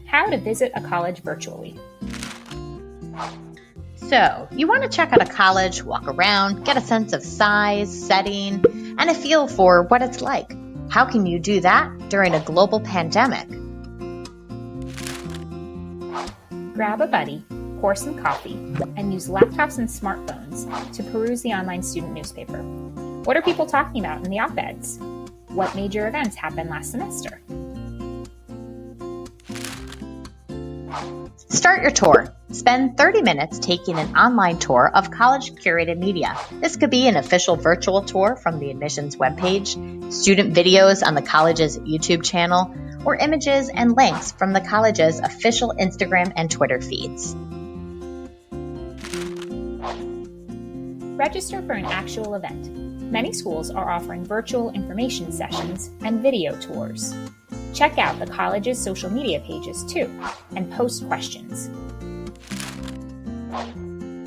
How to visit a college virtually. So, you want to check out a college, walk around, get a sense of size, setting, and a feel for what it's like. How can you do that during a global pandemic? Grab a buddy, pour some coffee, and use laptops and smartphones to peruse the online student newspaper. What are people talking about in the op-eds? What major events happened last semester? Start your tour. Spend 30 minutes taking an online tour of college curated media. This could be an official virtual tour from the admissions webpage, student videos on the college's YouTube channel, or images and links from the college's official Instagram and Twitter feeds. Register for an actual event. Many schools are offering virtual information sessions and video tours. Check out the college's social media pages too, and post questions.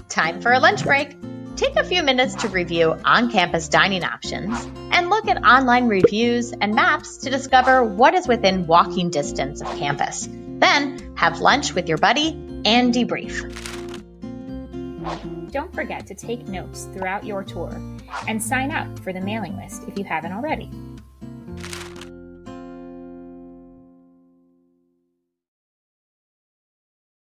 Time for a lunch break. Take a few minutes to review on-campus dining options and look at online reviews and maps to discover what is within walking distance of campus. Then have lunch with your buddy and debrief. Don't forget to take notes throughout your tour and sign up for the mailing list if you haven't already.